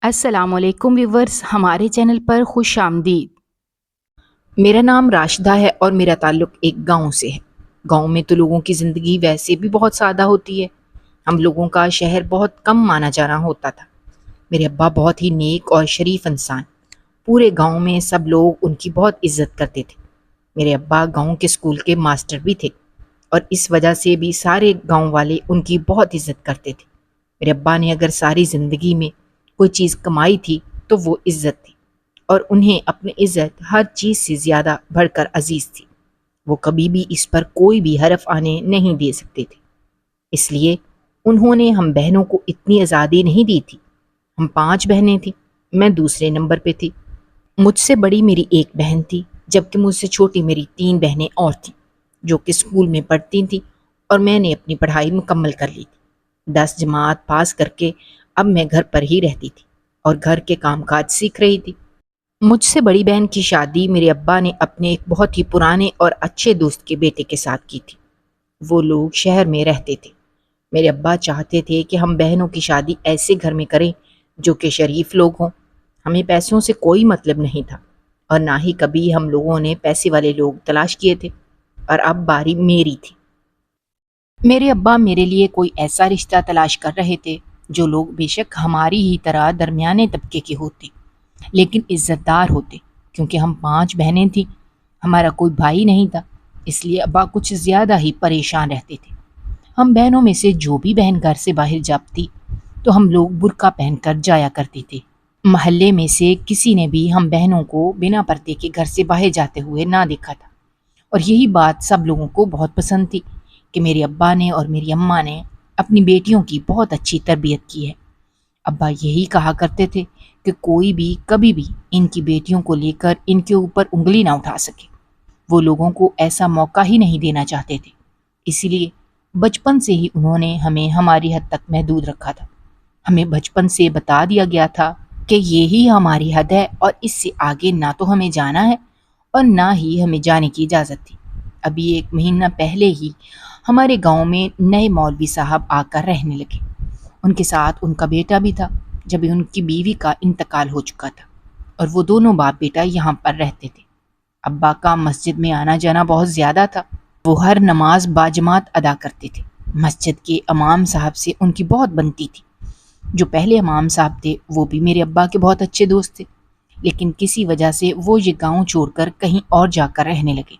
السلام علیکم ویورز، ہمارے چینل پر خوش آمدید۔ میرا نام راشدہ ہے اور میرا تعلق ایک گاؤں سے ہے۔ گاؤں میں تو لوگوں کی زندگی ویسے بھی بہت سادہ ہوتی ہے۔ ہم لوگوں کا شہر بہت کم مانا جانا ہوتا تھا۔ میرے ابا بہت ہی نیک اور شریف انسان، پورے گاؤں میں سب لوگ ان کی بہت عزت کرتے تھے۔ میرے ابا گاؤں کے اسکول کے ماسٹر بھی تھے اور اس وجہ سے بھی سارے گاؤں والے ان کی بہت عزت کرتے تھے۔ میرے ابا نے اگر ساری زندگی میں کوئی چیز کمائی تھی تو وہ عزت تھی، اور انہیں اپنی عزت ہر چیز سے زیادہ بڑھ کر عزیز تھی۔ وہ کبھی بھی اس پر کوئی بھی حرف آنے نہیں دے سکتے تھے۔ اس لیے انہوں نے ہم بہنوں کو اتنی آزادی نہیں دی تھی۔ ہم 5 بہنیں تھیں، میں دوسرے نمبر پہ تھی۔ مجھ سے بڑی میری ایک بہن تھی، جبکہ مجھ سے چھوٹی میری 3 بہنیں اور تھیں جو کہ اسکول میں پڑھتی تھیں، اور میں نے اپنی پڑھائی مکمل کر لی تھی۔ 10 جماعت پاس کر کے اب میں گھر پر ہی رہتی تھی اور گھر کے کام کاج سیکھ رہی تھی۔ مجھ سے بڑی بہن کی شادی میرے ابا نے اپنے ایک بہت ہی پرانے اور اچھے دوست کے بیٹے کے ساتھ کی تھی۔ وہ لوگ شہر میں رہتے تھے۔ میرے ابا چاہتے تھے کہ ہم بہنوں کی شادی ایسے گھر میں کریں جو کہ شریف لوگ ہوں۔ ہمیں پیسوں سے کوئی مطلب نہیں تھا، اور نہ ہی کبھی ہم لوگوں نے پیسے والے لوگ تلاش کیے تھے، اور اب باری میری تھی۔ میرے ابا میرے لیے کوئی ایسا رشتہ تلاش کر رہے تھے جو لوگ بے شک ہماری ہی طرح درمیانے طبقے کے ہوتے، لیکن عزت دار ہوتے، کیونکہ ہم 5 بہنیں تھیں، ہمارا کوئی بھائی نہیں تھا۔ اس لیے ابا کچھ زیادہ ہی پریشان رہتے تھے۔ ہم بہنوں میں سے جو بھی بہن گھر سے باہر جاتی تو ہم لوگ برقع پہن کر جایا کرتے تھے۔ محلے میں سے کسی نے بھی ہم بہنوں کو بنا پردے کے گھر سے باہر جاتے ہوئے نہ دیکھا تھا، اور یہی بات سب لوگوں کو بہت پسند تھی کہ میرے ابا نے اور میری اماں نے اپنی بیٹیوں کی بہت اچھی تربیت کی ہے۔ ابا یہی کہا کرتے تھے کہ کوئی بھی کبھی بھی ان کی بیٹیوں کو لے کر ان کے اوپر انگلی نہ اٹھا سکے۔ وہ لوگوں کو ایسا موقع ہی نہیں دینا چاہتے تھے، اسی لیے بچپن سے ہی انہوں نے ہمیں ہماری حد تک محدود رکھا تھا۔ ہمیں بچپن سے بتا دیا گیا تھا کہ یہی ہماری حد ہے، اور اس سے آگے نہ تو ہمیں جانا ہے اور نہ ہی ہمیں جانے کی اجازت تھی۔ ابھی 1 مہینہ پہلے ہی ہمارے گاؤں میں نئے مولوی صاحب آ کر رہنے لگے۔ ان کے ساتھ ان کا بیٹا بھی تھا، جب ان کی بیوی کا انتقال ہو چکا تھا، اور وہ دونوں باپ بیٹا یہاں پر رہتے تھے۔ ابا کا مسجد میں آنا جانا بہت زیادہ تھا۔ وہ ہر نماز باجماعت ادا کرتے تھے۔ مسجد کے امام صاحب سے ان کی بہت بنتی تھی۔ جو پہلے امام صاحب تھے وہ بھی میرے ابا کے بہت اچھے دوست تھے، لیکن کسی وجہ سے وہ یہ گاؤں چھوڑ کر کہیں اور جا کر رہنے لگے،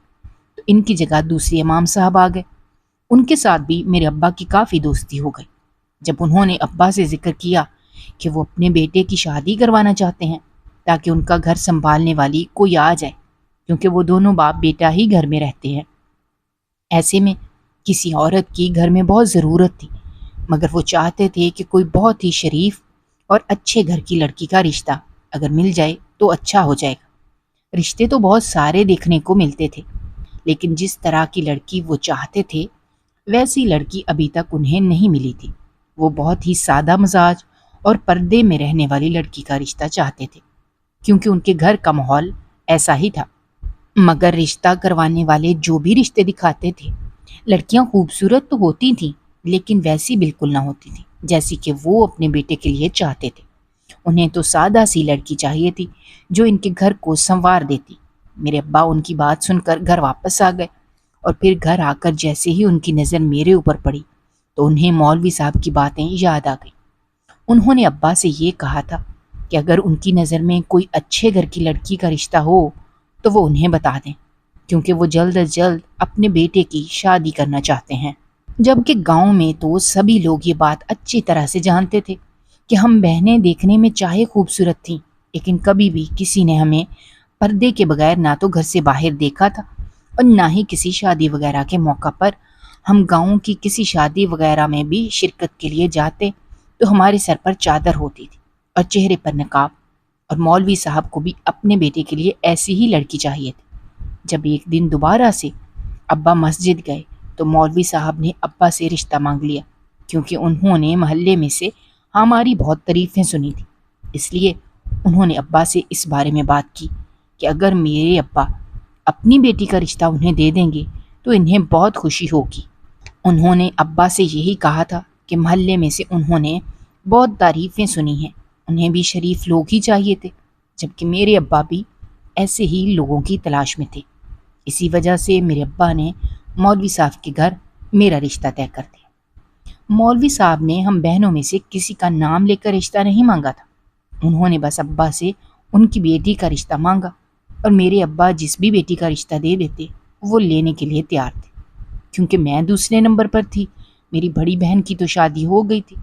تو ان کی جگہ دوسرے امام صاحب آ گئے۔ ان کے ساتھ بھی میرے ابا کی کافی دوستی ہو گئی۔ جب انہوں نے ابا سے ذکر کیا کہ وہ اپنے بیٹے کی شادی کروانا چاہتے ہیں تاکہ ان کا گھر سنبھالنے والی کوئی آ جائے، کیونکہ وہ دونوں باپ بیٹا ہی گھر میں رہتے ہیں، ایسے میں کسی عورت کی گھر میں بہت ضرورت تھی، مگر وہ چاہتے تھے کہ کوئی بہت ہی شریف اور اچھے گھر کی لڑکی کا رشتہ اگر مل جائے تو اچھا ہو جائے گا۔ رشتے تو بہت سارے دیکھنے کو ملتے تھے، لیکن جس طرح کی لڑکی وہ چاہتے تھے ویسی لڑکی ابھی تک انہیں نہیں ملی تھی۔ وہ بہت ہی سادہ مزاج اور پردے میں رہنے والی لڑکی کا رشتہ چاہتے تھے، کیونکہ ان کے گھر کا ماحول ایسا ہی تھا۔ مگر رشتہ کروانے والے جو بھی رشتے دکھاتے تھے، لڑکیاں خوبصورت تو ہوتی تھیں، لیکن ویسی بالکل نہ ہوتی تھیں جیسی کہ وہ اپنے بیٹے کے لیے چاہتے تھے۔ انہیں تو سادہ سی لڑکی چاہیے تھی جو ان کے گھر کو سنوار دیتی۔ میرے ابا ان کی بات سن کر گھر واپس آ گئے، اور پھر گھر آ کر جیسے ہی ان کی نظر میرے اوپر پڑی تو انہیں مولوی صاحب کی باتیں یاد آ گئیں۔ انہوں نے ابا سے یہ کہا تھا کہ اگر ان کی نظر میں کوئی اچھے گھر کی لڑکی کا رشتہ ہو تو وہ انہیں بتا دیں، کیونکہ وہ جلد از جلد اپنے بیٹے کی شادی کرنا چاہتے ہیں۔ جبکہ گاؤں میں تو سبھی لوگ یہ بات اچھی طرح سے جانتے تھے کہ ہم بہنیں دیکھنے میں چاہے خوبصورت تھیں، لیکن کبھی بھی کسی نے ہمیں پردے کے بغیر نہ تو گھر سے باہر دیکھا تھا، اور نہ ہی کسی شادی وغیرہ کے موقع پر ہم گاؤں کی کسی شادی وغیرہ میں بھی شرکت کے لیے جاتے تو ہمارے سر پر چادر ہوتی تھی اور چہرے پر نقاب، اور مولوی صاحب کو بھی اپنے بیٹے کے لیے ایسی ہی لڑکی چاہیے تھی۔ جب ایک دن دوبارہ سے ابا مسجد گئے تو مولوی صاحب نے ابا سے رشتہ مانگ لیا، کیونکہ انہوں نے محلے میں سے ہماری بہت تعریفیں سنی تھی۔ اس لیے انہوں نے ابا سے اس بارے میں بات کی کہ اگر میرے ابا اپنی بیٹی کا رشتہ انہیں دے دیں گے تو انہیں بہت خوشی ہوگی۔ انہوں نے ابا سے یہی کہا تھا کہ محلے میں سے انہوں نے بہت تعریفیں سنی ہیں انہیں بھی شریف لوگ ہی چاہیے تھے، جبکہ میرے ابا بھی ایسے ہی لوگوں کی تلاش میں تھے۔ اسی وجہ سے میرے ابا نے مولوی صاحب کے گھر میرا رشتہ طے کر دیا۔ مولوی صاحب نے ہم بہنوں میں سے کسی کا نام لے کر رشتہ نہیں مانگا تھا، انہوں نے بس ابا سے ان کی بیٹی کا رشتہ مانگا، اور میرے ابا جس بھی بیٹی کا رشتہ دے دیتے وہ لینے کے لیے تیار تھے۔ کیونکہ میں دوسرے نمبر پر تھی، میری بڑی بہن کی تو شادی ہو گئی تھی،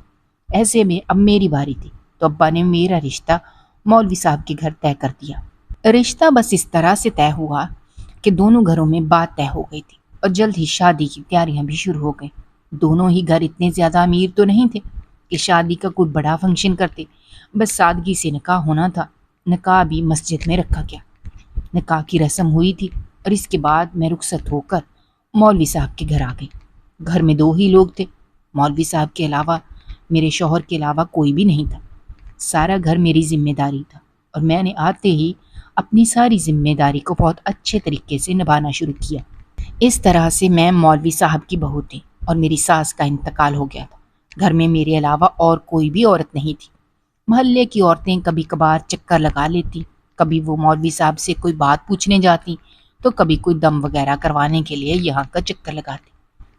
ایسے میں اب میری باری تھی، تو ابا نے میرا رشتہ مولوی صاحب کے گھر طے کر دیا۔ رشتہ بس اس طرح سے طے ہوا کہ دونوں گھروں میں بات طے ہو گئی تھی، اور جلد ہی شادی کی تیاریاں بھی شروع ہو گئیں۔ دونوں ہی گھر اتنے زیادہ امیر تو نہیں تھے کہ شادی کا کوئی بڑا فنکشن کرتے، بس سادگی سے نکاح ہونا تھا۔ نکاح بھی مسجد میں رکھا گیا، نکاح کی رسم ہوئی تھی، اور اس کے بعد میں رخصت ہو کر مولوی صاحب کے گھر آ گئی۔ گھر میں دو ہی لوگ تھے، مولوی صاحب کے علاوہ میرے شوہر کے علاوہ کوئی بھی نہیں تھا۔ سارا گھر میری ذمہ داری تھا، اور میں نے آتے ہی اپنی ساری ذمہ داری کو بہت اچھے طریقے سے نبھانا شروع کیا۔ اس طرح سے میں مولوی صاحب کی بہو تھی، اور میری ساس کا انتقال ہو گیا تھا۔ گھر میں میرے علاوہ اور کوئی بھی عورت نہیں تھی۔ محلے کی عورتیں کبھی کبھار چکر لگا لیتی، کبھی وہ مولوی صاحب سے کوئی بات پوچھنے جاتی، تو کبھی کوئی دم وغیرہ کروانے کے لیے یہاں کا چکر لگاتی۔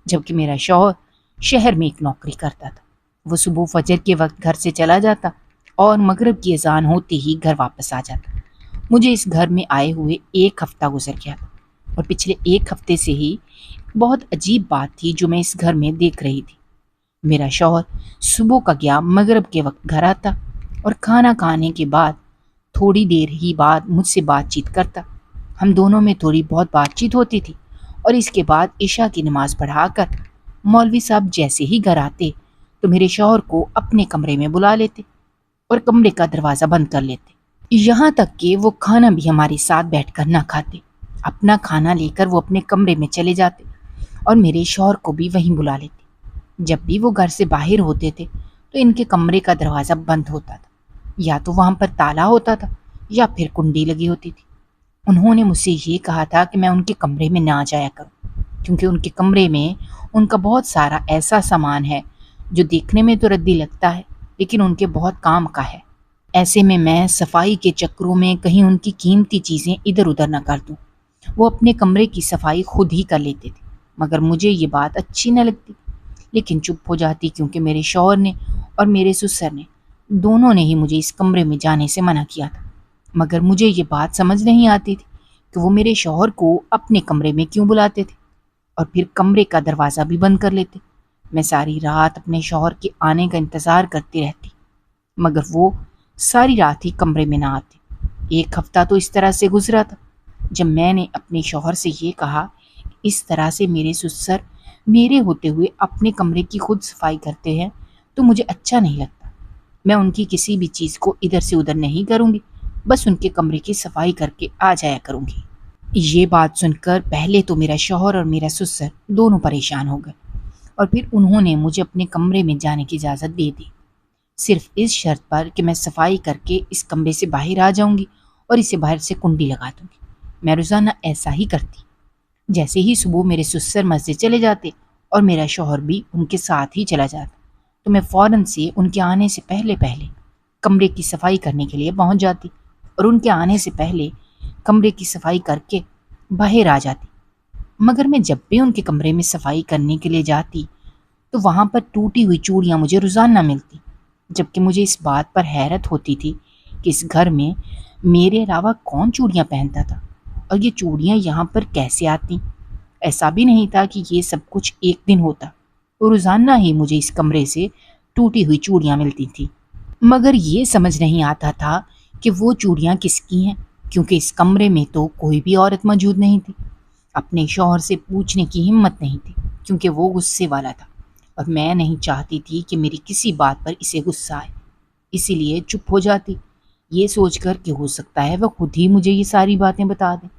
جبکہ میرا شوہر شہر میں ایک نوکری کرتا تھا، وہ صبح فجر کے وقت گھر سے چلا جاتا اور مغرب کی اذان ہوتے ہی گھر واپس آ جاتا۔ مجھے اس گھر میں آئے ہوئے ایک ہفتہ گزر گیا تھا، اور پچھلے ایک ہفتے سے ہی بہت عجیب بات تھی جو میں اس گھر میں دیکھ رہی تھی۔ میرا شوہر صبح کا گیا مغرب کے وقت گھر آتا، اور کھانا کھانے کے بعد تھوڑی دیر ہی بعد مجھ سے بات چیت کرتا۔ ہم دونوں میں تھوڑی بہت بات چیت ہوتی تھی، اور اس کے بعد عشاء کی نماز پڑھا کر مولوی صاحب جیسے ہی گھر آتے تو میرے شوہر کو اپنے کمرے میں بلا لیتے اور کمرے کا دروازہ بند کر لیتے، یہاں تک کہ وہ کھانا بھی ہمارے ساتھ بیٹھ کر نہ کھاتے۔ اپنا کھانا لے کر وہ اپنے کمرے میں چلے جاتے، اور میرے شوہر کو بھی وہیں بلا لیتے۔ جب بھی وہ گھر سے باہر ہوتے تھے تو ان کے کمرے کا دروازہ بند ہوتا تھا، یا تو وہاں پر تالا ہوتا تھا یا پھر کنڈی لگی ہوتی تھی۔ انہوں نے مجھ سے یہ کہا تھا کہ میں ان کے کمرے میں نہ جایا کروں، کیونکہ ان کے کمرے میں ان کا بہت سارا ایسا سامان ہے جو دیکھنے میں تو ردی لگتا ہے، لیکن ان کے بہت کام کا ہے۔ ایسے میں صفائی کے چکروں میں کہیں ان کی قیمتی چیزیں ادھر ادھر نہ کر دوں۔ وہ اپنے کمرے کی صفائی خود ہی کر لیتے تھے، مگر مجھے یہ بات اچھی نہ لگتی، لیکن چپ ہو جاتی، کیونکہ میرے شوہر نے اور میرے سسر نے دونوں نے ہی مجھے اس کمرے میں جانے سے منع کیا تھا۔ مگر مجھے یہ بات سمجھ نہیں آتی تھی کہ وہ میرے شوہر کو اپنے کمرے میں کیوں بلاتے تھے، اور پھر کمرے کا دروازہ بھی بند کر لیتے۔ میں ساری رات اپنے شوہر کے آنے کا انتظار کرتی رہتی، مگر وہ ساری رات ہی کمرے میں نہ آتے۔ ایک ہفتہ تو اس طرح سے گزرا تھا۔ جب میں نے اپنے شوہر سے یہ کہا اس طرح سے میرے سسر میرے ہوتے ہوئے اپنے کمرے کی خود صفائی کرتے ہیں تو مجھے اچھا نہیں لگتا، میں ان کی کسی بھی چیز کو ادھر سے ادھر نہیں کروں گی، بس ان کے کمرے کی صفائی کر کے آ جایا کروں گی۔ یہ بات سن کر پہلے تو میرا شوہر اور میرا سسر دونوں پریشان ہو گئے، اور پھر انہوں نے مجھے اپنے کمرے میں جانے کی اجازت دے دی، صرف اس شرط پر کہ میں صفائی کر کے اس کمرے سے باہر آ جاؤں گی اور اسے باہر سے کنڈی لگا دوں گی۔ میں روزانہ ایسا ہی کرتی۔ جیسے ہی صبح میرے سسر مسجد چلے جاتے اور میرا شوہر بھی ان کے ساتھ ہی چلا جاتا، تو میں فوراً سے ان کے آنے سے پہلے کمرے کی صفائی کرنے کے لیے پہنچ جاتی، اور ان کے آنے سے پہلے کمرے کی صفائی کر کے باہر آ جاتی۔ مگر میں جب بھی ان کے کمرے میں صفائی کرنے کے لیے جاتی تو وہاں پر ٹوٹی ہوئی چوڑیاں مجھے روزانہ ملتی، جبکہ مجھے اس بات پر حیرت ہوتی تھی کہ اس گھر میں میرے علاوہ کون چوڑیاں پہنتا تھا، اور یہ چوڑیاں یہاں پر کیسے آتی۔ ایسا بھی نہیں تھا کہ یہ سب کچھ ایک دن ہوتا، روزانہ ہی مجھے اس کمرے سے ٹوٹی ہوئی چوڑیاں ملتی تھی، مگر یہ سمجھ نہیں آتا تھا کہ وہ چوڑیاں کس کی ہیں، کیونکہ اس کمرے میں تو کوئی بھی عورت موجود نہیں تھی۔ اپنے شوہر سے پوچھنے کی ہمت نہیں تھی، کیونکہ وہ غصے والا تھا، اور میں نہیں چاہتی تھی کہ میری کسی بات پر اسے غصہ آئے، اسی لیے چپ ہو جاتی، یہ سوچ کر کہ ہو سکتا ہے وہ خود ہی مجھے یہ ساری باتیں بتا دیں،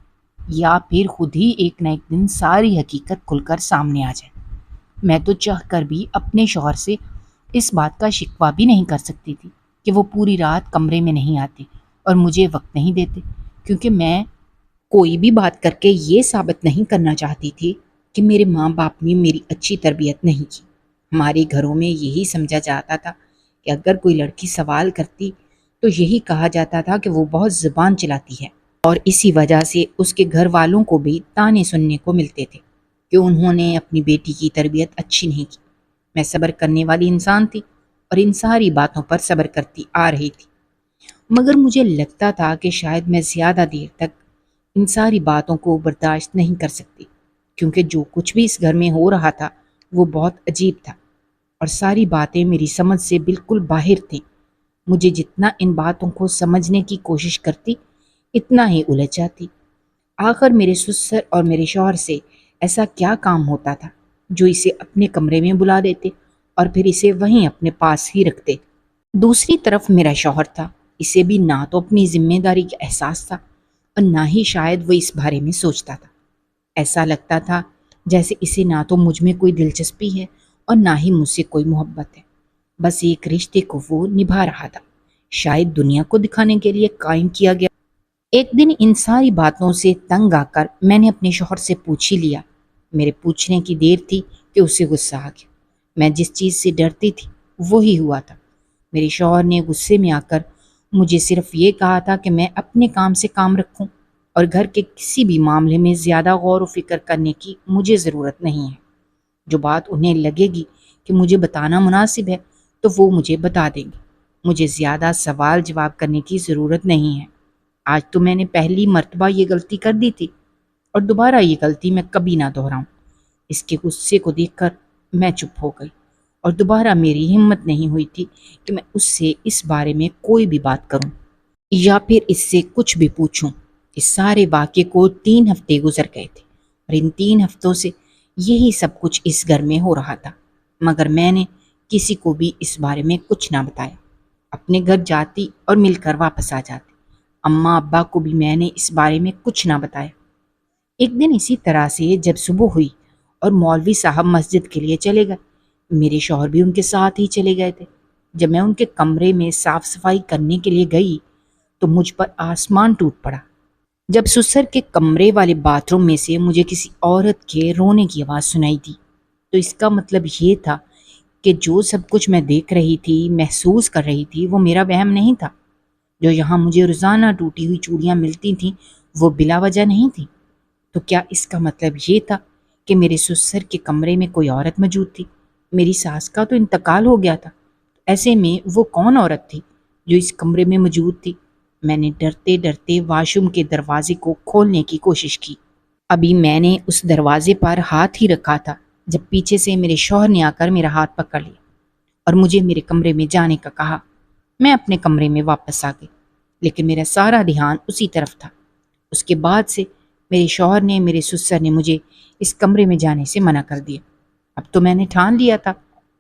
یا پھر خود ہی ایک نہ ایک دن ساری حقیقت کھل کر سامنے آ جائے۔ میں تو چاہ کر بھی اپنے شوہر سے اس بات کا شکوہ بھی نہیں کر سکتی تھی کہ وہ پوری رات کمرے میں نہیں آتے اور مجھے وقت نہیں دیتے، کیونکہ میں کوئی بھی بات کر کے یہ ثابت نہیں کرنا چاہتی تھی کہ میرے ماں باپ نے میری اچھی تربیت نہیں کی۔ ہمارے گھروں میں یہی سمجھا جاتا تھا کہ اگر کوئی لڑکی سوال کرتی تو یہی کہا جاتا تھا کہ وہ بہت زبان چلاتی ہے، اور اسی وجہ سے اس کے گھر والوں کو بھی تانے سننے کو ملتے تھے کہ انہوں نے اپنی بیٹی کی تربیت اچھی نہیں کی۔ میں صبر کرنے والی انسان تھی اور ان ساری باتوں پر صبر کرتی آ رہی تھی، مگر مجھے لگتا تھا کہ شاید میں زیادہ دیر تک ان ساری باتوں کو برداشت نہیں کر سکتی، کیونکہ جو کچھ بھی اس گھر میں ہو رہا تھا وہ بہت عجیب تھا اور ساری باتیں میری سمجھ سے بالکل باہر تھیں۔ مجھے جتنا ان باتوں کو سمجھنے کی کوشش کرتی اتنا ہی الجھ جاتی۔ آخر میرے سسر اور میرے شوہر سے ایسا کیا کام ہوتا تھا جو اسے اپنے کمرے میں بلا دیتے اور پھر اسے وہیں اپنے پاس ہی رکھتے؟ دوسری طرف میرا شوہر تھا، اسے بھی نہ تو اپنی ذمہ داری کا احساس تھا اور نہ ہی شاید وہ اس بارے میں سوچتا تھا۔ ایسا لگتا تھا جیسے اسے نہ تو مجھ میں کوئی دلچسپی ہے اور نہ ہی مجھ سے کوئی محبت ہے، بس ایک رشتے کو وہ نبھا رہا تھا، شاید دنیا کو دکھانے کے لیے قائم کیا گیا۔ ایک دن ان ساری باتوں سے تنگ آ کر میں نے اپنے شوہر سے پوچھ ہی لیا۔ میرے پوچھنے کی دیر تھی کہ اسے غصہ آ گیا۔ میں جس چیز سے ڈرتی تھی وہی ہوا تھا۔ میرے شوہر نے غصے میں آ کر مجھے صرف یہ کہا تھا کہ میں اپنے کام سے کام رکھوں اور گھر کے کسی بھی معاملے میں زیادہ غور و فکر کرنے کی مجھے ضرورت نہیں ہے۔ جو بات انہیں لگے گی کہ مجھے بتانا مناسب ہے تو وہ مجھے بتا دیں گے، مجھے زیادہ سوال جواب کرنے کی ضرورت نہیں ہے۔ آج تو میں نے پہلی مرتبہ یہ غلطی کر دی تھی اور دوبارہ یہ غلطی میں کبھی نہ دہراؤں۔ اس کے غصے کو دیکھ کر میں چپ ہو گئی اور دوبارہ میری ہمت نہیں ہوئی تھی کہ میں اس سے اس بارے میں کوئی بھی بات کروں یا پھر اس سے کچھ بھی پوچھوں۔ اس سارے واقعے کو 3 ہفتے گزر گئے تھے اور ان 3 ہفتوں سے یہی سب کچھ اس گھر میں ہو رہا تھا، مگر میں نے کسی کو بھی اس بارے میں کچھ نہ بتایا۔ اپنے گھر جاتی اور مل کر واپس آ جاتی، اماں ابا کو بھی میں نے اس بارے میں کچھ نہ بتایا۔ ایک دن اسی طرح سے جب صبح ہوئی اور مولوی صاحب مسجد کے لیے چلے گئے، میرے شوہر بھی ان کے ساتھ ہی چلے گئے تھے۔ جب میں ان کے کمرے میں صاف صفائی کرنے کے لیے گئی تو مجھ پر آسمان ٹوٹ پڑا جب سسر کے کمرے والے باتھ روم میں سے مجھے کسی عورت کے رونے کی آواز سنائی دی۔ تو اس کا مطلب یہ تھا کہ جو سب کچھ میں دیکھ رہی تھی، محسوس کر رہی تھی، وہ میرا وہم نہیں تھا۔ جو یہاں مجھے روزانہ ٹوٹی ہوئی چوڑیاں ملتی تھیں وہ بلا وجہ نہیں تھیں۔ تو کیا اس کا مطلب یہ تھا کہ میرے سسر کے کمرے میں کوئی عورت موجود تھی؟ میری ساس کا تو انتقال ہو گیا تھا، ایسے میں وہ کون عورت تھی جو اس کمرے میں موجود تھی؟ میں نے ڈرتے ڈرتے واش روم کے دروازے کو کھولنے کی کوشش کی۔ ابھی میں نے اس دروازے پر ہاتھ ہی رکھا تھا جب پیچھے سے میرے شوہر نے آ کر میرا ہاتھ پکڑ لیا اور مجھے میرے کمرے میں جانے کا کہا۔ میں اپنے کمرے میں واپس آ گئی، لیکن میرا سارا دھیان اسی طرف تھا۔ اس کے بعد سے میرے شوہر نے، میرے سسر نے مجھے اس کمرے میں جانے سے منع کر دیا۔ اب تو میں نے ٹھان لیا تھا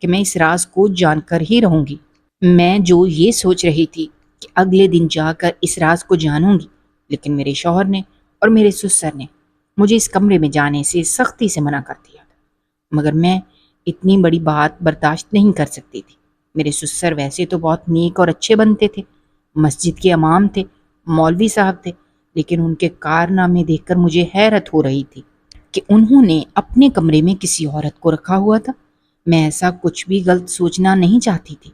کہ میں اس راز کو جان کر ہی رہوں گی۔ میں جو یہ سوچ رہی تھی کہ اگلے دن جا کر اس راز کو جانوں گی، لیکن میرے شوہر نے اور میرے سسر نے مجھے اس کمرے میں جانے سے سختی سے منع کر دیا تھا، مگر میں اتنی بڑی بات برداشت نہیں کر سکتی تھی۔ میرے سسر ویسے تو بہت نیک اور اچھے بنتے تھے، مسجد کے امام تھے، مولوی صاحب تھے، لیکن ان کے کارنامے دیکھ کر مجھے حیرت ہو رہی تھی کہ انہوں نے اپنے کمرے میں کسی عورت کو رکھا ہوا تھا۔ میں ایسا کچھ بھی غلط سوچنا نہیں چاہتی تھی،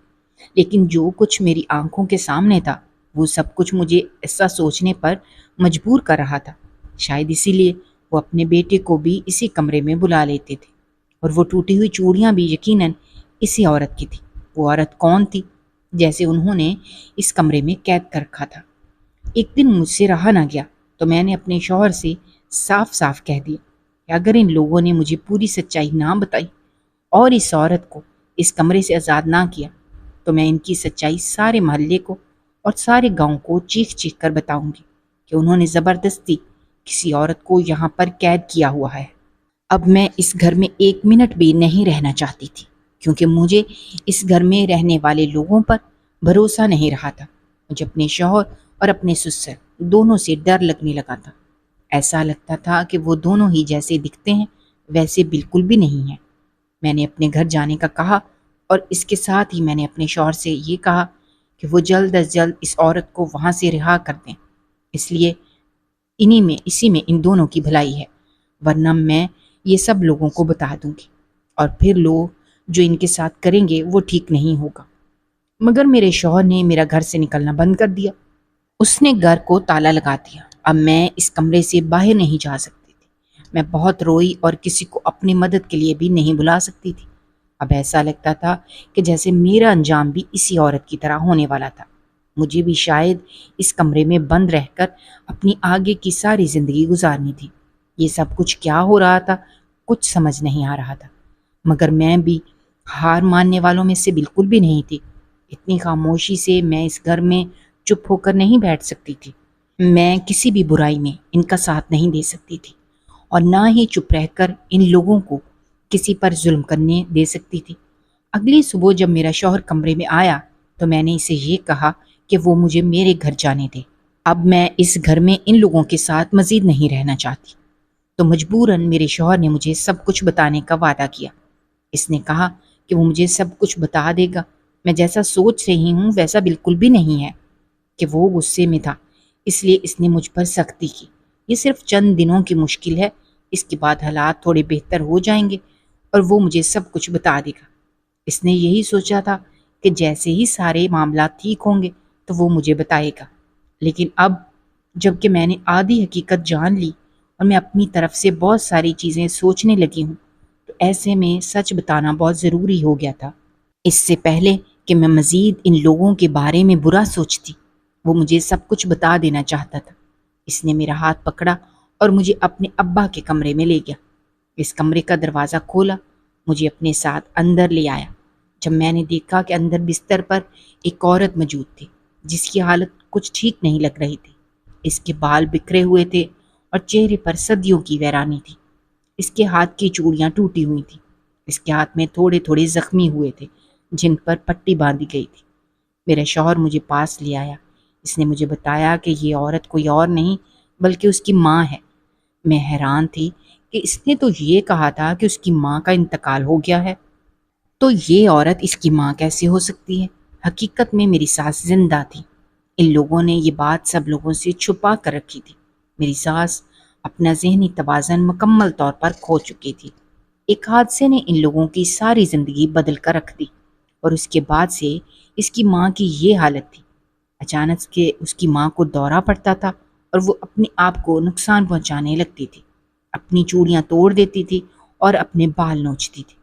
لیکن جو کچھ میری آنکھوں کے سامنے تھا وہ سب کچھ مجھے ایسا سوچنے پر مجبور کر رہا تھا۔ شاید اسی لیے وہ اپنے بیٹے کو بھی اسی کمرے میں بلا لیتے تھے، اور وہ ٹوٹی ہوئی چوڑیاں بھی یقیناً اسی عورت کی تھی۔ وہ عورت کون تھی جیسے انہوں نے اس کمرے میں قید کر رکھا تھا؟ ایک دن مجھ سے رہا نہ گیا تو میں نے اپنے شوہر سے صاف صاف کہہ دیا کہ اگر ان لوگوں نے مجھے پوری سچائی نہ بتائی اور اس عورت کو اس کمرے سے آزاد نہ کیا تو میں ان کی سچائی سارے محلے کو اور سارے گاؤں کو چیخ چیخ کر بتاؤں گی کہ انہوں نے زبردستی کسی عورت کو یہاں پر قید کیا ہوا ہے۔ اب میں اس گھر میں 1 منٹ بھی نہیں رہنا چاہتی تھی، کیونکہ مجھے اس گھر میں رہنے والے لوگوں پر بھروسہ نہیں رہا تھا۔ مجھے اپنے شوہر اور اپنے سسر دونوں سے ڈر لگنے لگا تھا۔ ایسا لگتا تھا کہ وہ دونوں ہی جیسے دکھتے ہیں ویسے بالکل بھی نہیں ہیں۔ میں نے اپنے گھر جانے کا کہا اور اس کے ساتھ ہی میں نے اپنے شوہر سے یہ کہا کہ وہ جلد از جلد اس عورت کو وہاں سے رہا کر دیں، اس لیے اسی میں ان دونوں کی بھلائی ہے، ورنہ میں یہ سب لوگوں کو بتا دوں گی اور پھر لوگ جو ان کے ساتھ کریں گے وہ ٹھیک نہیں ہوگا۔ مگر میرے شوہر نے میرا گھر سے نکلنا بند کر دیا۔ اس نے گھر کو تالا لگا دیا۔ اب میں اس کمرے سے باہر نہیں جا سکتی تھی۔ میں بہت روئی اور کسی کو اپنی مدد کے لیے بھی نہیں بلا سکتی تھی۔ اب ایسا لگتا تھا کہ جیسے میرا انجام بھی اسی عورت کی طرح ہونے والا تھا۔ مجھے بھی شاید اس کمرے میں بند رہ کر اپنی آگے کی ساری زندگی گزارنی تھی۔ یہ سب کچھ کیا ہو رہا تھا، کچھ سمجھ نہیں آ رہا تھا۔ مگر میں بھی ہار ماننے والوں میں سے بالکل بھی نہیں تھی۔ اتنی خاموشی سے میں اس گھر میں چپ ہو کر نہیں بیٹھ سکتی تھی۔ میں کسی بھی برائی میں ان کا ساتھ نہیں دے سکتی تھی، اور نہ ہی چپ رہ کر ان لوگوں کو کسی پر ظلم کرنے دے سکتی تھی۔ اگلی صبح جب میرا شوہر کمرے میں آیا تو میں نے اسے یہ کہا کہ وہ مجھے میرے گھر جانے دے۔ اب میں اس گھر میں ان لوگوں کے ساتھ مزید نہیں رہنا چاہتی۔ تو مجبوراً میرے شوہر نے مجھے سب کچھ بتانے کا وعدہ کیا۔ اس نے کہا کہ وہ مجھے سب کچھ بتا دے گا۔ میں جیسا سوچ رہی ہوں ویسا بالکل بھی نہیں ہے کہ وہ غصے میں تھا، اس لیے اس نے مجھ پر سختی کی۔ یہ صرف چند دنوں کی مشکل ہے، اس کے بعد حالات تھوڑے بہتر ہو جائیں گے اور وہ مجھے سب کچھ بتا دے گا۔ اس نے یہی سوچا تھا کہ جیسے ہی سارے معاملات ٹھیک ہوں گے تو وہ مجھے بتائے گا۔ لیکن اب جب کہ میں نے آدھی حقیقت جان لی اور میں اپنی طرف سے بہت ساری چیزیں سوچنے لگی ہوں، تو ایسے میں سچ بتانا بہت ضروری ہو گیا تھا۔ اس سے پہلے کہ میں مزید ان لوگوں کے بارے میں برا سوچتی، وہ مجھے سب کچھ بتا دینا چاہتا تھا۔ اس نے میرا ہاتھ پکڑا اور مجھے اپنے ابا کے کمرے میں لے گیا۔ اس کمرے کا دروازہ کھولا، مجھے اپنے ساتھ اندر لے آیا۔ جب میں نے دیکھا کہ اندر بستر پر ایک عورت موجود تھی جس کی حالت کچھ ٹھیک نہیں لگ رہی تھی۔ اس کے بال بکھرے ہوئے تھے اور چہرے پر صدیوں کی ویرانی تھی۔ اس کے ہاتھ کی چوڑیاں ٹوٹی ہوئی تھیں۔ اس کے ہاتھ میں تھوڑے تھوڑے زخمی ہوئے تھے جن پر پٹی باندھی گئی تھی۔ میرا شوہر مجھے پاس لے آیا۔ اس نے مجھے بتایا کہ یہ عورت کوئی اور نہیں بلکہ اس کی ماں ہے۔ میں حیران تھی کہ اس نے تو یہ کہا تھا کہ اس کی ماں کا انتقال ہو گیا ہے، تو یہ عورت اس کی ماں کیسے ہو سکتی ہے؟ حقیقت میں میری ساس زندہ تھی۔ ان لوگوں نے یہ بات سب لوگوں سے چھپا کر رکھی تھی۔ میری ساس اپنا ذہنی توازن مکمل طور پر کھو چکی تھی۔ ایک حادثے نے ان لوگوں کی ساری زندگی بدل کر رکھ دی، اور اس کے بعد سے اس کی ماں کی یہ حالت تھی۔ اچانک کے اس کی ماں کو دورہ پڑتا تھا اور وہ اپنے آپ کو نقصان پہنچانے لگتی تھی، اپنی چوڑیاں توڑ دیتی تھی اور اپنے بال نوچتی تھی۔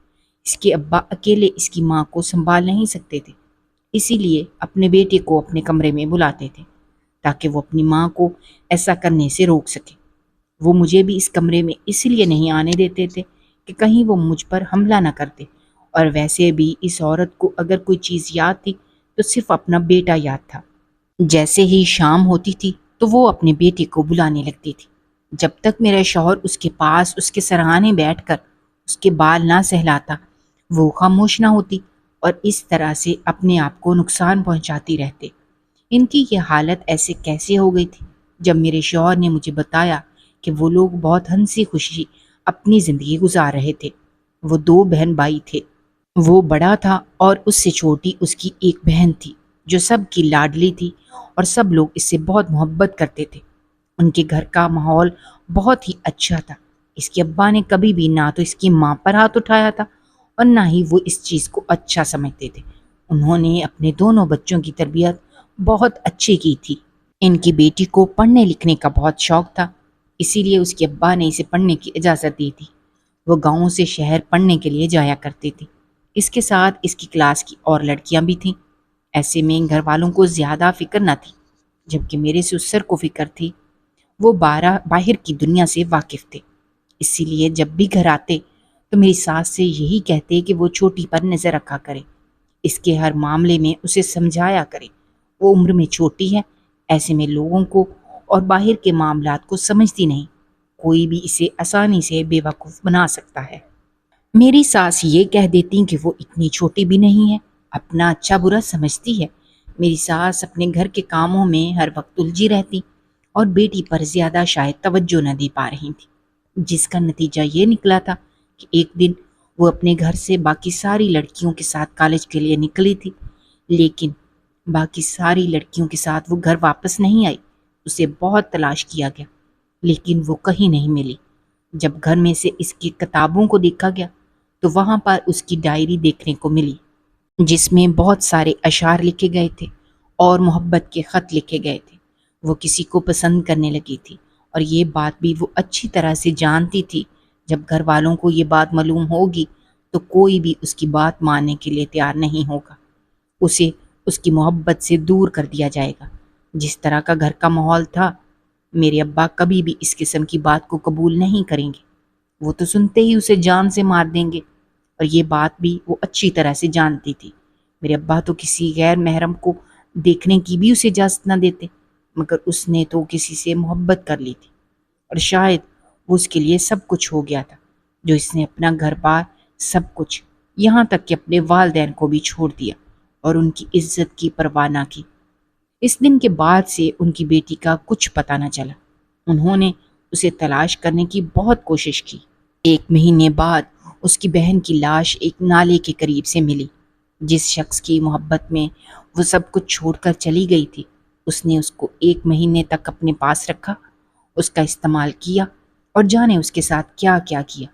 اس کے ابا اکیلے اس کی ماں کو سنبھال نہیں سکتے تھے، اسی لیے اپنے بیٹے کو اپنے کمرے میں بلاتے تھے تاکہ وہ اپنی ماں کو ایسا کرنے سے روک سکے۔ وہ مجھے بھی اس کمرے میں اس لیے نہیں آنے دیتے تھے کہ کہیں وہ مجھ پر حملہ نہ کرتے، اور ویسے بھی اس عورت کو اگر کوئی چیز یاد تھی تو صرف اپنا بیٹا یاد تھا۔ جیسے ہی شام ہوتی تھی تو وہ اپنے بیٹے کو بلانے لگتی تھی۔ جب تک میرا شوہر اس کے پاس اس کے سرہانے بیٹھ کر اس کے بال نہ سہلاتا وہ خاموش نہ ہوتی، اور اس طرح سے اپنے آپ کو نقصان پہنچاتی رہتے۔ ان کی یہ حالت ایسے کیسے ہو گئی تھی؟ جب میرے شوہر نے مجھے بتایا کہ وہ لوگ بہت ہنسی خوشی اپنی زندگی گزار رہے تھے۔ وہ 2 بہن بھائی تھے۔ وہ بڑا تھا اور اس سے چھوٹی اس کی ایک بہن تھی جو سب کی لاڈلی تھی، اور سب لوگ اس سے بہت محبت کرتے تھے۔ ان کے گھر کا ماحول بہت ہی اچھا تھا۔ اس کے ابا نے کبھی بھی نہ تو اس کی ماں پر ہاتھ اٹھایا تھا اور نہ ہی وہ اس چیز کو اچھا سمجھتے تھے۔ انہوں نے اپنے دونوں بچوں کی تربیت بہت اچھی کی تھی۔ ان کی بیٹی کو پڑھنے لکھنے کا بہت شوق تھا، اسی لیے اس کے ابا نے اسے پڑھنے کی اجازت دی تھی۔ وہ گاؤں سے شہر پڑھنے کے لیے جایا کرتی تھی۔ اس کے ساتھ اس کی کلاس کی اور لڑکیاں بھی تھیں۔ ایسے میں گھر والوں کو زیادہ فکر نہ تھی، جبکہ میرے سسر کو فکر تھی۔ وہ باہر کی دنیا سے واقف تھے، اسی لیے جب بھی گھر آتے تو میری ساس سے یہی کہتے کہ وہ چھوٹی پر نظر رکھا کرے، اس کے ہر معاملے میں اسے سمجھایا کرے۔ وہ عمر میں چھوٹی ہے، ایسے میں لوگوں کو اور باہر کے معاملات کو سمجھتی نہیں، کوئی بھی اسے آسانی سے بے وقوف بنا سکتا ہے۔ میری ساس یہ کہہ دیتی کہ وہ اتنی چھوٹی بھی نہیں ہے، اپنا اچھا برا سمجھتی ہے۔ میری ساس اپنے گھر کے کاموں میں ہر وقت الجھی رہتی اور بیٹی پر زیادہ شاید توجہ نہ دے پا رہی تھی، جس کا نتیجہ یہ نکلا تھا کہ ایک دن وہ اپنے گھر سے باقی ساری لڑکیوں کے ساتھ کالج کے لیے نکلی تھی، لیکن باقی ساری لڑکیوں کے ساتھ وہ گھر واپس نہیں آئی۔ اسے بہت تلاش کیا گیا لیکن وہ کہیں نہیں ملی۔ جب گھر میں سے اس کی کتابوں کو دیکھا گیا تو وہاں پر اس کی ڈائری دیکھنے کو ملی۔ جس میں بہت سارے اشعار لکھے گئے تھے اور محبت کے خط لکھے گئے تھے۔ وہ کسی کو پسند کرنے لگی تھی، اور یہ بات بھی وہ اچھی طرح سے جانتی تھی۔ جب گھر والوں کو یہ بات معلوم ہوگی تو کوئی بھی اس کی بات ماننے کے لیے تیار نہیں ہوگا۔ اسے اس کی محبت سے دور کر دیا جائے گا۔ جس طرح کا گھر کا ماحول تھا، میرے ابا کبھی بھی اس قسم کی بات کو قبول نہیں کریں گے۔ وہ تو سنتے ہی اسے جان سے مار دیں گے، اور یہ بات بھی وہ اچھی طرح سے جانتی تھی۔ میرے ابا تو کسی غیر محرم کو دیکھنے کی بھی اسے اجازت نہ دیتے، مگر اس نے تو کسی سے محبت کر لی تھی، اور شاید وہ اس کے لیے سب کچھ ہو گیا تھا، جو اس نے اپنا گھر بار، سب کچھ، یہاں تک کہ اپنے والدین کو بھی چھوڑ دیا اور ان کی عزت کی پرواہ نہ کی۔ اس دن کے بعد سے ان کی بیٹی کا کچھ پتہ نہ چلا۔ انہوں نے اسے تلاش کرنے کی بہت کوشش کی۔ 1 مہینے بعد اس کی بہن کی لاش ایک نالے کے قریب سے ملی۔ جس شخص کی محبت میں وہ سب کچھ چھوڑ کر چلی گئی تھی، اس نے اس کو 1 مہینے تک اپنے پاس رکھا، اس کا استعمال کیا، اور جانے اس کے ساتھ کیا کیا کیا۔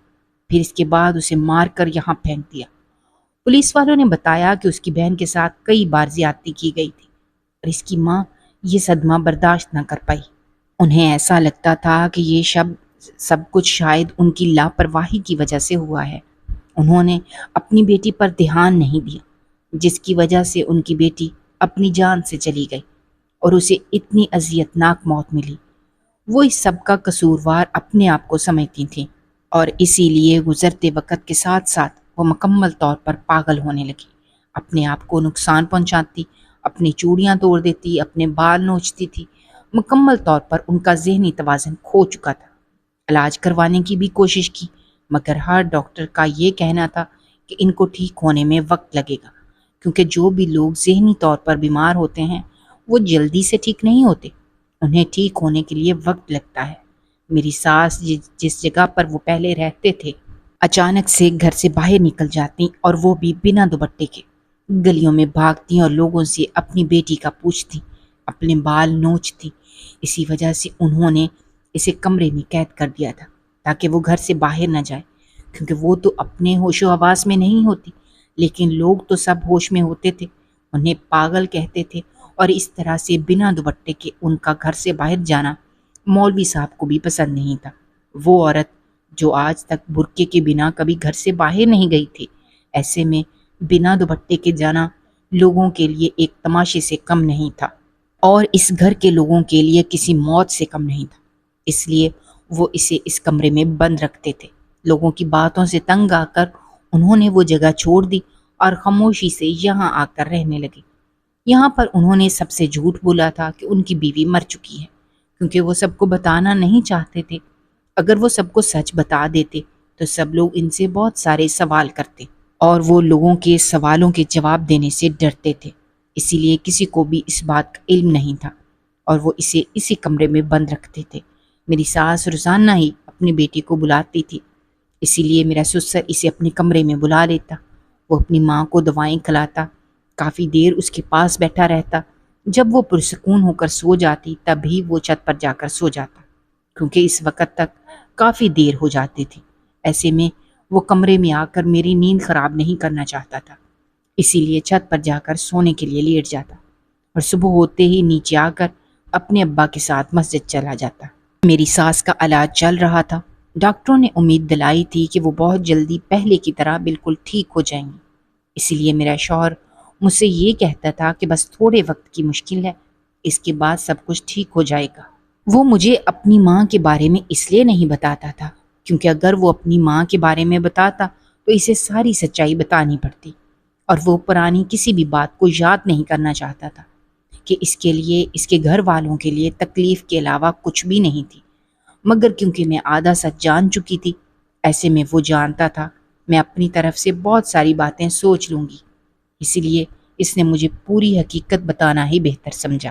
پھر اس کے بعد اسے مار کر یہاں پھینک دیا۔ پولیس والوں نے بتایا کہ اس کی بہن کے ساتھ کئی بار زیادتی کی گئی تھی، اور اس کی ماں یہ صدمہ برداشت نہ کر پائی۔ انہیں ایسا لگتا تھا کہ یہ سب کچھ شاید ان کی لاپرواہی کی وجہ سے ہوا ہے۔ انہوں نے اپنی بیٹی پر دھیان نہیں دیا، جس کی وجہ سے ان کی بیٹی اپنی جان سے چلی گئی اور اسے اتنی اذیت ناک موت ملی۔ وہ اس سب کا قصوروار اپنے آپ کو سمجھتی تھیں، اور اسی لیے گزرتے وقت کے ساتھ ساتھ وہ مکمل طور پر پاگل ہونے لگی۔ اپنے آپ کو نقصان پہنچاتی، اپنی چوڑیاں توڑ دیتی، اپنے بال نوچتی تھی۔ مکمل طور پر ان کا ذہنی توازن کھو چکا تھا۔ علاج کروانے کی بھی کوشش کی، مگر ہر ڈاکٹر کا یہ کہنا تھا کہ ان کو ٹھیک ہونے میں وقت لگے گا، کیونکہ جو بھی لوگ ذہنی طور پر بیمار ہوتے ہیں وہ جلدی سے ٹھیک نہیں ہوتے، انہیں ٹھیک ہونے کے لیے وقت لگتا ہے۔ میری ساس جس جگہ پر وہ پہلے رہتے تھے، اچانک سے گھر سے باہر نکل جاتی، اور وہ بھی بنا دوپٹے کے، گلیوں میں بھاگتی اور لوگوں سے اپنی بیٹی کا پوچھتی، اپنے بال نوچتی۔ اسی وجہ سے انہوں نے اسے کمرے میں قید کر دیا تھا، تاکہ وہ گھر سے باہر نہ جائے، کیونکہ وہ تو اپنے ہوش و حواس میں نہیں ہوتی، لیکن لوگ تو سب ہوش میں ہوتے تھے۔ انہیں پاگل کہتے تھے، اور اس طرح سے بنا دوپٹے کے ان کا گھر سے باہر جانا مولوی صاحب کو بھی پسند نہیں تھا۔ وہ عورت جو آج تک برقعے کے بنا کبھی گھر سے باہر نہیں گئی تھی، ایسے میں بنا دوپٹے کے جانا لوگوں کے لیے ایک تماشے سے کم نہیں تھا، اور اس گھر کے لوگوں کے لیے کسی موت سے کم نہیں تھا۔ اس لیے وہ اسے اس کمرے میں بند رکھتے تھے۔ لوگوں کی باتوں سے تنگ آ کر انہوں نے وہ جگہ چھوڑ دی اور خاموشی سے یہاں آ کر رہنے لگے۔ یہاں پر انہوں نے سب سے جھوٹ بولا تھا کہ ان کی بیوی مر چکی ہے، کیونکہ وہ سب کو بتانا نہیں چاہتے تھے۔ اگر وہ سب کو سچ بتا دیتے تو سب لوگ ان سے بہت سارے سوال کرتے، اور وہ لوگوں کے سوالوں کے جواب دینے سے ڈرتے تھے۔ اسی لیے کسی کو بھی اس بات کا علم نہیں تھا، اور وہ اسے اسی کمرے میں بند رکھتے تھے۔ میری ساس روزانہ ہی اپنی بیٹی کو بلاتی تھی، اسی لیے میرا سسر اسے اپنے کمرے میں بلا لیتا۔ وہ اپنی ماں کو دوائیں کھلاتا، کافی دیر اس کے پاس بیٹھا رہتا۔ جب وہ پرسکون ہو کر سو جاتی، تب ہی وہ چھت پر جا کر سو جاتا، کیونکہ اس وقت تک کافی دیر ہو جاتی تھی۔ ایسے میں وہ کمرے میں آ کر میری نیند خراب نہیں کرنا چاہتا تھا، اسی لیے چھت پر جا کر سونے کے لیے لیٹ جاتا، اور صبح ہوتے ہی نیچے آ کر اپنے ابا کے ساتھ مسجد چلا جاتا۔ میری ساس کا علاج چل رہا تھا۔ ڈاکٹروں نے امید دلائی تھی کہ وہ بہت جلدی پہلے کی طرح بالکل ٹھیک ہو جائیں گی۔ اسی لیے میرا شوہر مجھ سے یہ کہتا تھا کہ بس تھوڑے وقت کی مشکل ہے، اس کے بعد سب کچھ ٹھیک ہو جائے گا۔ وہ مجھے اپنی ماں کے بارے میں اس لیے نہیں بتاتا تھا، کیونکہ اگر وہ اپنی ماں کے بارے میں بتاتا تو اسے ساری سچائی بتانی پڑتی، اور وہ پرانی کسی بھی بات کو یاد نہیں کرنا چاہتا تھا، کہ اس کے لیے، اس کے گھر والوں کے لیے تکلیف کے علاوہ کچھ بھی نہیں تھی۔ مگر کیونکہ میں آدھا سچ جان چکی تھی، ایسے میں وہ جانتا تھا میں اپنی طرف سے بہت ساری باتیں سوچ لوں گی، اسی لیے اس نے مجھے پوری حقیقت بتانا ہی بہتر سمجھا۔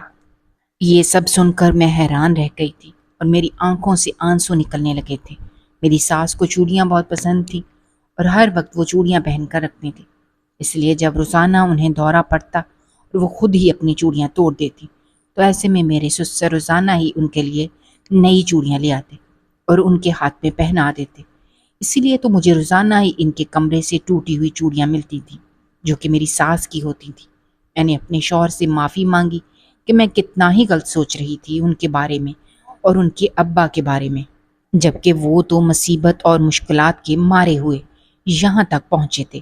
یہ سب سن کر میں حیران رہ گئی تھی، اور میری آنکھوں سے آنسو نکلنے لگے تھے۔ میری ساس کو چوڑیاں بہت پسند تھیں، اور ہر وقت وہ چوڑیاں پہن کر رکھتی تھی، اس لیے جب روزانہ انہیں دورہ پڑتا اور وہ خود ہی اپنی چوڑیاں توڑ دیتی، تو ایسے میں میرے سسر روزانہ ہی ان کے لیے نئی چوڑیاں لے آتے اور ان کے ہاتھ میں پہنا دیتے۔ اسی لیے تو مجھے روزانہ ہی ان کے کمرے سے ٹوٹی ہوئی چوڑیاں ملتی تھیں۔ جو کہ میری ساس کی ہوتی تھی۔ میں نے اپنے شوہر سے معافی مانگی کہ میں کتنا ہی غلط سوچ رہی تھی ان کے بارے میں اور ان کے ابا کے بارے میں، جبکہ وہ تو مصیبت اور مشکلات کے مارے ہوئے یہاں تک پہنچے تھے۔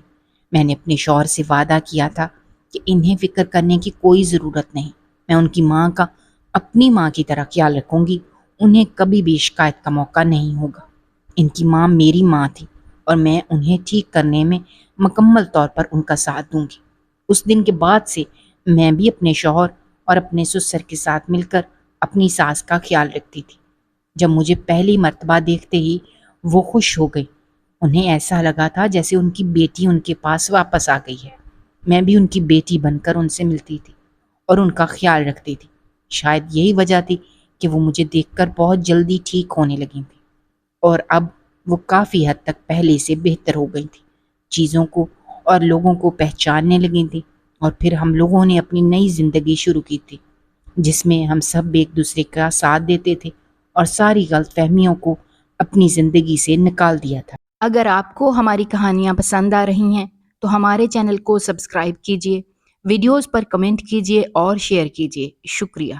میں نے اپنے شوہر سے وعدہ کیا تھا کہ انہیں فکر کرنے کی کوئی ضرورت نہیں، میں ان کی ماں کا اپنی ماں کی طرح خیال رکھوں گی، انہیں کبھی بھی شکایت کا موقع نہیں ہوگا۔ ان کی ماں میری ماں تھی اور میں انہیں ٹھیک کرنے میں مکمل طور پر ان کا ساتھ دوں گی۔ اس دن کے بعد سے میں بھی اپنے شوہر اور اپنے سسر کے ساتھ مل کر اپنی ساس کا خیال رکھتی تھی۔ جب مجھے پہلی مرتبہ دیکھتے ہی وہ خوش ہو گئی، انہیں ایسا لگا تھا جیسے ان کی بیٹی ان کے پاس واپس آ گئی ہے۔ میں بھی ان کی بیٹی بن کر ان سے ملتی تھی اور ان کا خیال رکھتی تھی۔ شاید یہی وجہ تھی کہ وہ مجھے دیکھ کر بہت جلدی ٹھیک ہونے لگی تھی، اور اب وہ کافی حد تک پہلے سے بہتر ہو گئی تھی، چیزوں کو اور لوگوں کو پہچاننے لگی تھی۔ اور پھر ہم لوگوں نے اپنی نئی زندگی شروع کی تھی، جس میں ہم سب ایک دوسرے کا ساتھ دیتے تھے اور ساری غلط فہمیوں کو اپنی زندگی سے نکال دیا تھا۔ اگر آپ کو ہماری کہانیاں پسند آ رہی ہیں تو ہمارے چینل کو سبسکرائب کیجیے، ویڈیوز پر کمنٹ کیجیے اور شیئر کیجیے۔ شکریہ۔